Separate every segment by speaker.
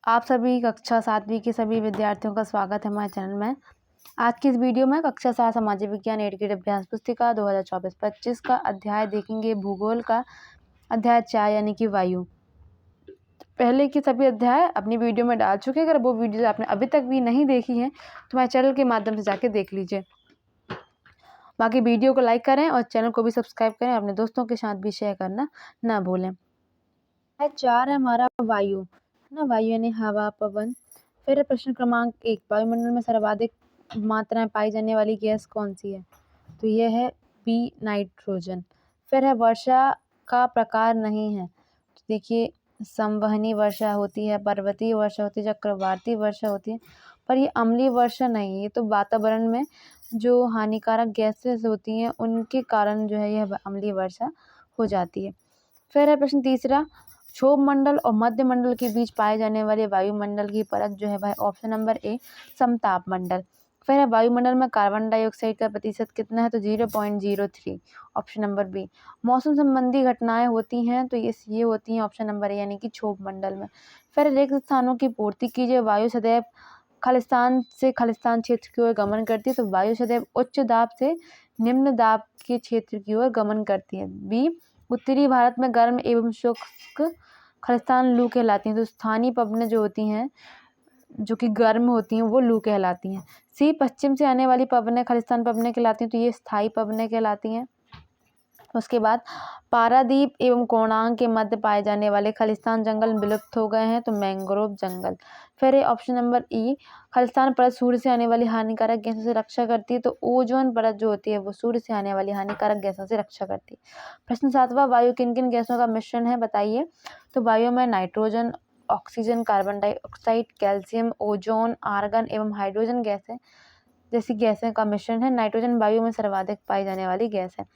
Speaker 1: आप सभी कक्षा 7वीं के सभी विद्यार्थियों का स्वागत है हमारे चैनल में। आज की इस वीडियो में कक्षा 7 सामाजिक विज्ञान एकीकृत अभ्यास पुस्तिका 2024-25 का अध्याय देखेंगे, भूगोल का अध्याय 4 यानी कि वायु। पहले के सभी अध्याय अपनी वीडियो में डाल चुके हैं। अगर वो वीडियो आपने अभी तक भी नहीं देखी है तो हमारे चैनल के माध्यम से जाके देख लीजिए। बाकी वीडियो को लाइक करें और चैनल को भी सब्सक्राइब करें, अपने दोस्तों के साथ भी शेयर करना ना भूलें। 4 है हमारा वायु, है ना। वायु यानी हवा, पवन। फिर प्रश्न क्रमांक 1, वायुमंडल में सर्वाधिक मात्रा में पाई जाने वाली गैस कौन सी है? तो यह है बी, नाइट्रोजन। फिर है वर्षा का प्रकार नहीं है। तो देखिए, संवहनी वर्षा होती है, पर्वतीय वर्षा होती है, चक्रवाती वर्षा होती है, पर ये अम्लीय वर्षा नहीं है। ये तो वातावरण में जो हानिकारक गैसेस होती हैं उनके कारण जो है यह अम्लीय वर्षा हो जाती है। फिर है प्रश्न तीसरा, क्षोभ मंडल और मध्य मंडल के बीच पाए जाने वाले वायुमंडल की परत जो है वह ऑप्शन नंबर ए, समताप मंडल। फिर है वायुमंडल में कार्बन डाइऑक्साइड का प्रतिशत कितना है? तो 0.03, ऑप्शन नंबर बी। मौसम संबंधी घटनाएं होती हैं तो ये होती हैं ऑप्शन नंबर ए यानी कि क्षोभ मंडल में। फिर रिक्त स्थानों की पूर्ति कीजिए। वायु सदैव खालिस्तान से खालिस्तान क्षेत्र की ओर गमन करती है, तो वायु सदैव उच्च दाब से निम्न दाब के क्षेत्र की ओर गमन करती है। बी, उत्तरी भारत में गर्म एवं शुष्क खालिस्तान लू कहलाती हैं, तो स्थानीय पवनें जो होती हैं जो कि गर्म होती हैं वो लू कहलाती हैं। सी, पश्चिम से आने वाली पवनें खालिस्तान पवनें कहलाती हैं, तो ये स्थायी पवनें कहलाती हैं। उसके बाद पारादीप एवं कोणार्क के मध्य पाए जाने वाले खालिस्तान जंगल विलुप्त हो गए हैं, तो मैंग्रोव जंगल। फिर ये ऑप्शन नंबर ई, खालिस्तान परत सूर्य से आने वाली हानिकारक गैसों से रक्षा करती है, तो ओजोन परत जो होती है वो सूर्य से आने वाली हानिकारक गैसों से रक्षा करती है। प्रश्न 7वां, वायु किन किन गैसों का मिश्रण है बताइए? तो वायु में nitrogen, oxygen, carbon dioxide, calcium, ozone, argon एवं हाइड्रोजन गैसें जैसी गैसें का मिश्रण है। नाइट्रोजन वायु में सर्वाधिक पाई जाने वाली गैस है।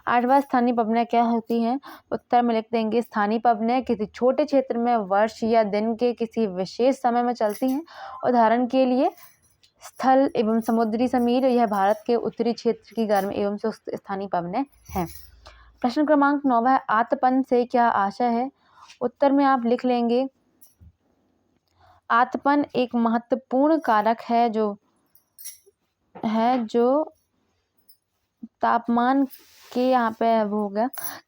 Speaker 1: 8वां, स्थानीय पवनें क्या होती हैं? उत्तर में लिख देंगे, स्थानीय पवनें किसी छोटे क्षेत्र में वर्ष या दिन के किसी विशेष समय में चलती हैं। उदाहरण के लिए स्थल एवं समुद्री समीर, यह भारत के उत्तरी क्षेत्र की गर्म एवं शुष्क स्थानीय पवनें हैं। प्रश्न क्रमांक 9 है, आतपन से क्या आशय है? उत्तर में आप लिख लेंगे, आतपन एक महत्वपूर्ण कारक है जो तापमान के यहाँ पे वो होगा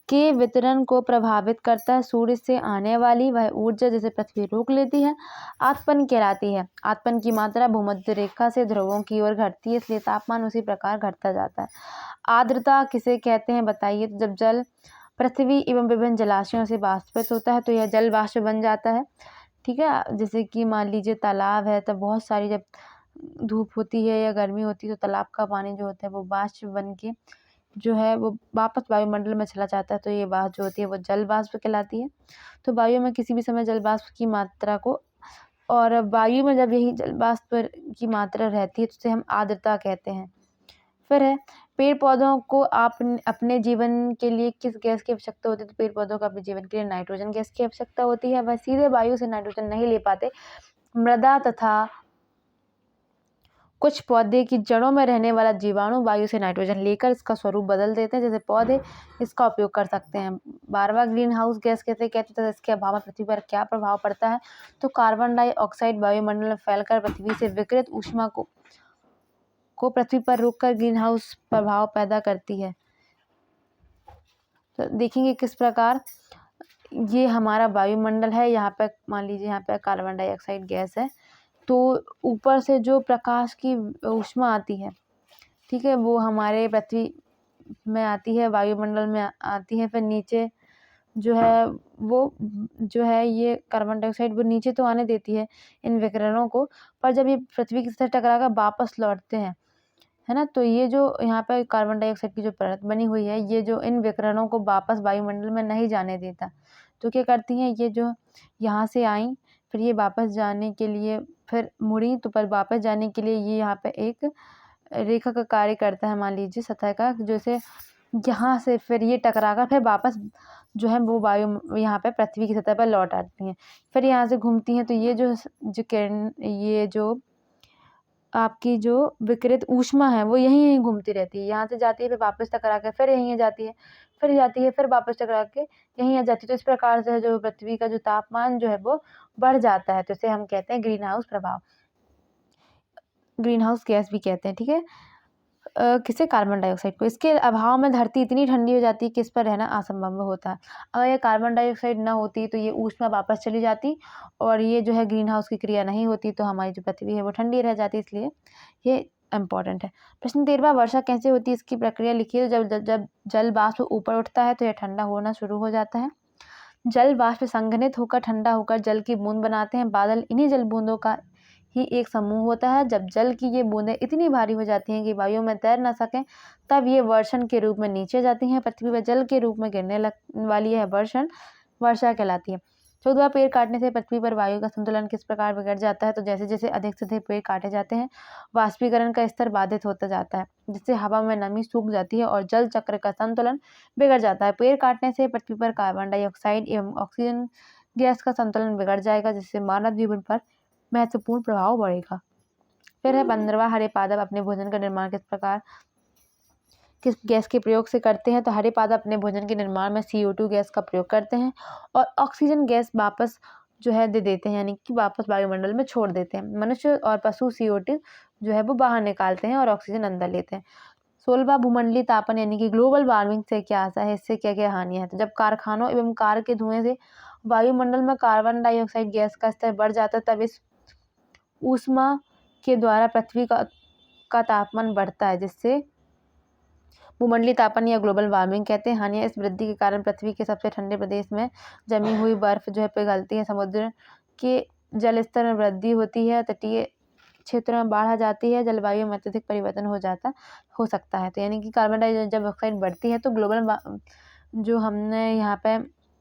Speaker 1: के वितरण को प्रभावित करता है। सूर्य से आने वाली वह ऊर्जा जिसे पृथ्वी रोक लेती है आतपन कहलाती है। आतपन की मात्रा भूमध्य रेखा से ध्रुवों की ओर घटती है, इसलिए तापमान उसी प्रकार घटता जाता है। आर्द्रता किसे कहते हैं बताइए? तो जब जल पृथ्वी एवं विभिन्न जलाशयों से वाष्पित होता है तो यह जल वाष्प बन जाता है। ठीक है, जैसे कि मान लीजिए तालाब है, तब बहुत सारी जब धूप होती है या गर्मी होती है तो तालाब का पानी जो होता है वो वाष्प बन के जो है वो वापस वायुमंडल में चला जाता है, तो ये वाष्प जो होती है वो जल वाष्प कहलाती है। तो वायु में किसी भी समय जल वाष्प की मात्रा को, और वायु में जब यही जल वाष्प की मात्रा रहती है तो उसे हम आर्द्रता कहते हैं। फिर है, पेड़ पौधों को आप अपने जीवन के लिए किस गैस की आवश्यकता होती है? तो पेड़ पौधों को अपने जीवन के लिए नाइट्रोजन गैस की आवश्यकता होती है। वह सीधे वायु से नाइट्रोजन नहीं ले पाते। मृदा तथा कुछ पौधे की जड़ों में रहने वाला जीवाणु वायु से नाइट्रोजन लेकर इसका स्वरूप बदल देते हैं, जैसे पौधे इसका उपयोग कर सकते हैं। 12वां, ग्रीन हाउस गैस कैसे कहते हैं? इसके अभाव में पृथ्वी पर क्या प्रभाव पड़ता है? तो कार्बन डाइऑक्साइड वायुमंडल में फैलकर पृथ्वी से विकिरित ऊष्मा को पृथ्वी पर रोककर ग्रीन हाउस प्रभाव पैदा करती है। तो देखेंगे किस प्रकार ये हमारा वायुमंडल है। यहाँ पे मान लीजिए यहाँ पे कार्बन डाइऑक्साइड गैस है, तो ऊपर से जो प्रकाश की ऊष्मा आती है, ठीक है, वो हमारे पृथ्वी में आती है, वायुमंडल में आती है। फिर नीचे जो है वो जो है ये कार्बन डाइऑक्साइड वो नीचे तो आने देती है इन विकिरणों को, पर जब ये पृथ्वी के साथ टकराकर वापस लौटते हैं, है ना, तो ये जो यहाँ पे कार्बन डाइऑक्साइड की जो परत बनी हुई है ये जो इन विकिरणों को वापस वायुमंडल में नहीं जाने देता। तो क्या करती हैं, ये जो यहाँ से आई फिर ये वापस जाने के लिए फिर मुड़ी, तो पर वापस जाने के लिए ये यहाँ पे एक रेखा का कार्य करता है, मान लीजिए सतह का, जैसे यहाँ से फिर ये टकराकर फिर वापस जो है वो वायु यहाँ पे पृथ्वी की सतह पर लौट आती हैं। फिर यहाँ से घूमती हैं, तो ये जो किरण, ये जो आपकी जो विकिरित ऊष्मा है वो यहीं घूमती रहती है, यहाँ से जाती है फिर वापस टकरा कर फिर यहीं जाती है, फिर जाती है, फिर वापस टकरा के यहीं आ जाती है। तो इस प्रकार से जो पृथ्वी का जो तापमान जो है वो बढ़ जाता है, तो इसे हम कहते हैं ग्रीन हाउस प्रभाव, ग्रीन हाउस गैस भी कहते हैं, ठीक है। किसे? कार्बन डाइऑक्साइड को। इसके अभाव में धरती इतनी ठंडी हो जाती है कि इस पर रहना असंभव होता है। अगर ये कार्बन डाइऑक्साइड ना होती तो ये ऊष्मा वापस चली जाती और ये जो है ग्रीन हाउस की क्रिया नहीं होती तो हमारी जो पृथ्वी है वो ठंडी रह जाती, इसलिए ये इम्पोर्टेंट है। प्रश्न 13वां, वर्षा कैसे होती है, इसकी प्रक्रिया लिखिए। जब जब जल वाष्प ऊपर उठता है तो यह ठंडा होना शुरू हो जाता है। जल वाष्प संघनित होकर ठंडा होकर जल की बूंद बनाते हैं। बादल इन्हीं जल बूंदों का ही एक समूह होता है। जब जल की ये बूंदें इतनी भारी हो जाती हैं कि वायु में तैर न सकें, तब ये वर्षण के रूप में नीचे जाती हैं। पृथ्वी पर जल के रूप में गिरने वाली यह वर्षण वर्षा कहलाती है। 14वां, पेड़ काटने से पृथ्वी पर वायु का संतुलन किस प्रकार बिगड़ जाता है। तो जैसे जैसे अधिक से अधिक पेड़ काटे जाते हैं, वाष्पीकरण का स्तर बाधित होता जाता है, जिससे हवा में नमी सूख जाती है और जल चक्र का संतुलन बिगड़ जाता है। पेड़ काटने से पृथ्वी पर कार्बन डाइऑक्साइड एवं ऑक्सीजन गैस का संतुलन बिगड़ जाएगा, जिससे मानव जीवन पर महत्वपूर्ण प्रभाव पड़ेगा। फिर है 15वां, हरे पादप अपने भोजन का निर्माण किस गैस के प्रयोग से करते हैं। तो हरे पादप अपने भोजन के निर्माण में CO2 गैस का प्रयोग करते हैं और ऑक्सीजन गैस वापस जो है दे देते हैं, यानी कि वापस वायुमंडल में छोड़ देते हैं। मनुष्य और पशु CO2 जो है वो बाहर निकालते हैं और ऑक्सीजन अंदर लेते हैं। 16वां, भूमंडलीय तापन यानी कि ग्लोबल वार्मिंग से क्या आशा है, इससे क्या क्या हानियां हैं। तो जब कारखानों एवं कार के धुएं से वायुमंडल में कार्बन डाइऑक्साइड गैस का स्तर बढ़ जाता है, तब इस ऊष्मा के द्वारा पृथ्वी का तापमान बढ़ता है, जिससे भूमंडलीय तापन या ग्लोबल वार्मिंग कहते हैं। हानियां, इस वृद्धि के कारण पृथ्वी के सबसे ठंडे प्रदेश में जमी हुई बर्फ जो है पिघलती है। समुद्र के जल स्तर में वृद्धि होती है। तटीय क्षेत्रों में बाढ़ आ जाती है। जलवायु में अत्यधिक परिवर्तन हो सकता है। तो यानी कि कार्बन डाइऑक्साइड बढ़ती है तो जो हमने यहाँ पे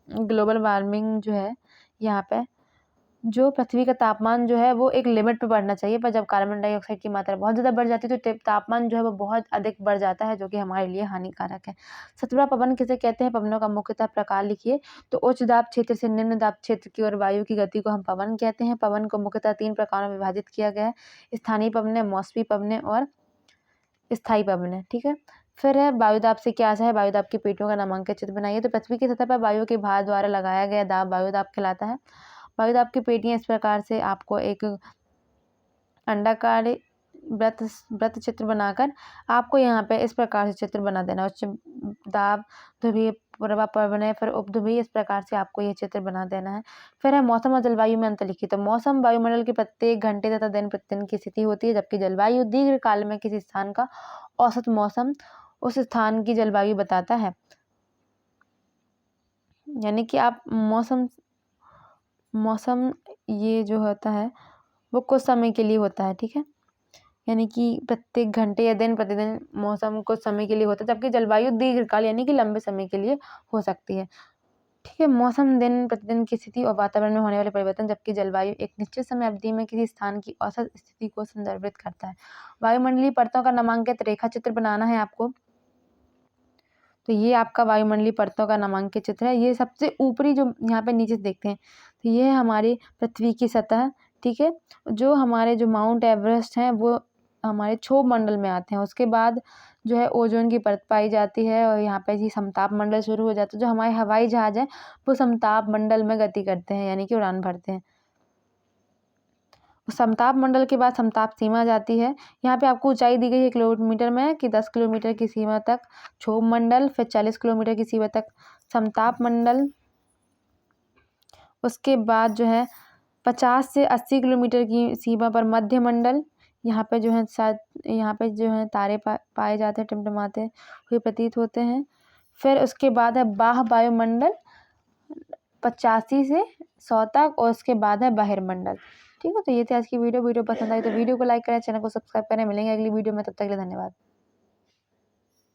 Speaker 1: ग्लोबल वार्मिंग जो है, यहाँ पे जो पृथ्वी का तापमान जो है वो एक लिमिट पे बढ़ना चाहिए, पर जब कार्बन डाइऑक्साइड की मात्रा बहुत ज़्यादा बढ़ जाती है तो तापमान जो है वो बहुत अधिक बढ़ जाता है, जो कि हमारे लिए हानिकारक है। 17वां, पवन किसे कहते हैं, पवनों का मुख्यतः प्रकार लिखिए। तो उच्च दाब क्षेत्र से निम्न दाब क्षेत्र की ओर वायु की गति को हम पवन कहते हैं। पवन को मुख्यतः 3 प्रकारों में विभाजित किया गया है: स्थानीय पवनें, मौसमी पवनें और स्थायी पवनें, ठीक है। फिर है वायुदाब से क्या आशा है। वायुदाब की पेटियों का नामांकित चित्र बनाइए। तो पृथ्वी की सतह पर वायु के भार द्वारा लगाया गया दाब वायुदाब कहलाता है। वायुदाब की पेटियां इस प्रकार से आपको एक अंडाकार वृत्त चित्र बनाकर आपको यहाँ पे इस प्रकार से चित्र बना देना। उच्च दाब, ध्रुवीय, प्रवाह पवनें, फिर उपध्रुवीय, इस प्रकार से आपको ये चित्र बना देना है। फिर है मौसम और जलवायु में अंतर लिखिए। तो मौसम वायुमंडल के प्रत्येक घंटे तथा दिन प्रतिदिन की स्थिति होती है, जबकि जलवायु दीर्घ काल में किसी स्थान का औसत मौसम उस स्थान की जलवायु बताता है। यानी कि आप मौसम ये जो होता है वो कुछ समय के लिए होता है, ठीक है। यानी कि प्रत्येक घंटे या दिन प्रतिदिन मौसम कुछ समय के लिए होता है, जबकि जलवायु दीर्घकाल यानी कि लंबे समय के लिए हो सकती है, ठीक है। मौसम दिन प्रतिदिन की स्थिति और वातावरण में होने वाले परिवर्तन, जबकि जलवायु एक निश्चित समय अवधि में किसी स्थान की औसत स्थिति को संदर्भित करता है। वायुमंडलीय परतों का नामांकित रेखा चित्र बनाना है आपको। तो ये आपका वायुमंडलीय परतों का नामांकित चित्र है। ये सबसे ऊपरी जो यहाँ पे नीचे से देखते हैं तो ये है हमारी पृथ्वी की सतह, ठीक है। जो हमारे जो माउंट एवरेस्ट हैं वो हमारे क्षोभ मंडल में आते हैं। उसके बाद जो है ओजोन की परत पाई जाती है और यहाँ पे जी समताप मंडल शुरू हो जाता है। जो हमारे हवाई जहाज हैं वो समताप मंडल में गति करते हैं, यानी कि उड़ान भरते हैं। समताप मंडल के बाद समताप सीमा जाती है। यहाँ पे आपको ऊंचाई दी गई है किलोमीटर में कि 10 किलोमीटर की सीमा तक क्षोभ मंडल, फिर 40 किलोमीटर की सीमा तक समताप मंडल, उसके बाद जो है 50 से 80 किलोमीटर की सीमा पर मध्य मंडल। यहाँ पे जो है तारे पाए जाते हैं, टिमटिमाते हुए प्रतीत होते हैं। फिर उसके बाद है बाह्य वायुमंडल 85 से 100 तक, और उसके बाद है बहिर्मंडल, ठीक है। तो ये थी आज की वीडियो पसंद आई तो वीडियो को लाइक करें, चैनल को सब्सक्राइब करें। मिलेंगे अगली वीडियो में, तब तक के लिए धन्यवाद।